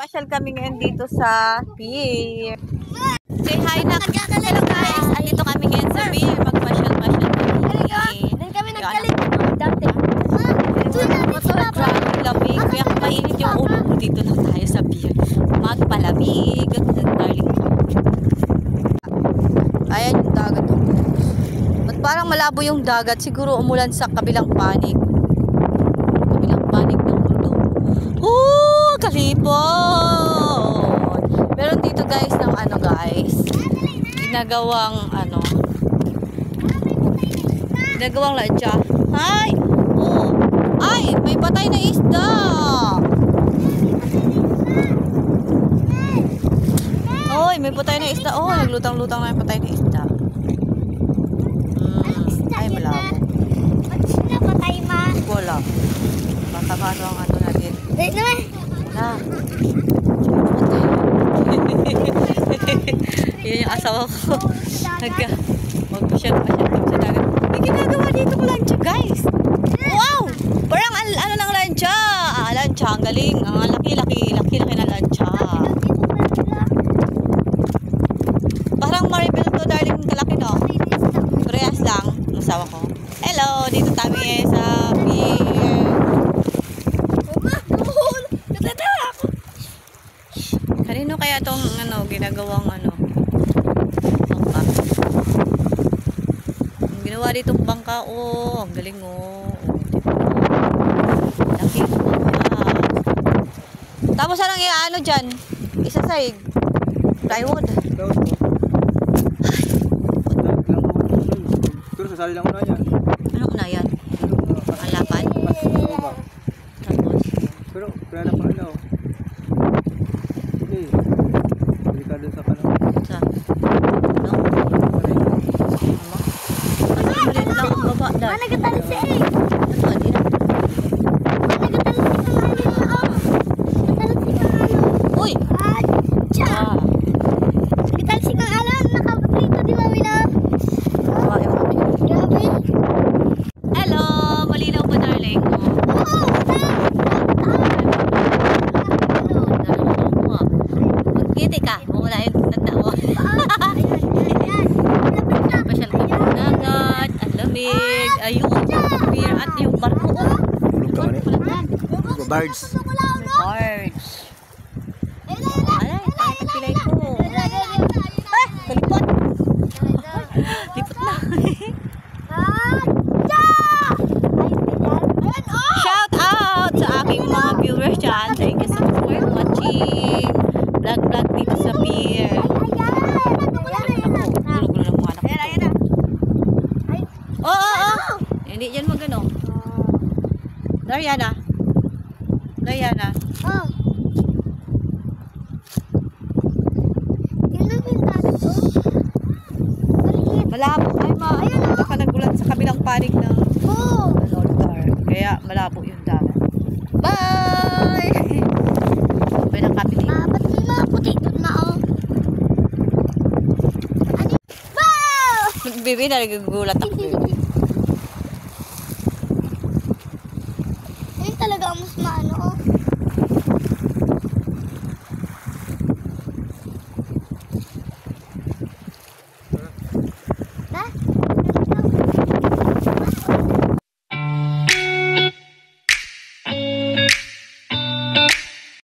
Pasyal kami ngayon dito sa pier. Say hi na. Hello guys. Andito kami ngayon sa pier. Magpasyal-pasyal kami. Doon kami nagkalit. Dati. Grabe lamig. Kaya kung mainit yung ulo ko, dito lang tayo sa pier. Magpalamig. Darling. Ayan yung dagat. At parang malabo yung dagat. Siguro umulan sa kabilang panig. Kabilang panig ng mundo. Oh, kalipon! Meron dito guys ng ano guys. Ginagawang ladya. Hi! Oh! Ay! May patay na isda! Oy! May patay na isda. Oh! Naglutang-lutang na yung patay na isda. Ay, malabo. Ba't sila patay ma? Wala. Matakaso ang ano natin. Dahil naman. Na. Yun yung asawa ko. Magpasyal-pasyal kami sa dagat. May ginagawa dito ko lancha guys. Wow! Parang ano ng lancha. Lancha. Ang galing. Ang laki-laki na lancha. Parang Maribel to darling. Kalaki no? Parehas lang. Ang asawa ko. Hello! Dito kami sa pier. Kanino kaya tong ginagawang bangka? Ang ginawa ditong bangka, oh, ang galing oh. Laki ng bangka. Tapos anong iaano dyan? Isasayig. Plywood. Pero sasali lang una yan. Ano una yan? Ang lapan? Tapos? Pero kaya na pa delikado sa kanan. Sa? No? Ano ulit lang ang baba dahil? Nagatalsi eh. Ano? Di na? Uy! Nagatalsi kang alam. Nakapatrito di ba wala? Grabe. Hello! Malinaw ba darling? Magkiti ka. Wala yung tatawa. Pasyal ka ng dagat. Ang lamig. Ayun. Pier at yung barko. Bulog ka man eh. Birds. Birds. Alay, pilay ko. Ah! Kalipot! Lipot na. Shout out sa aking mga viewers dyan. Thank you so much for watching. Vlog dito sa pier. Gulo-gulo ng mga anak ko. Oo. Hindi dyan magano. Dariana. Oh. Tingnan mo yung dagat ko. Malabo. Ay, baka nagulat sa kabilang panig ng lugar. Kaya malabo yung dagat. Bye! May nang kapili. Ba't may mga potato na oh? Wow! Bibi, nagigulat ako.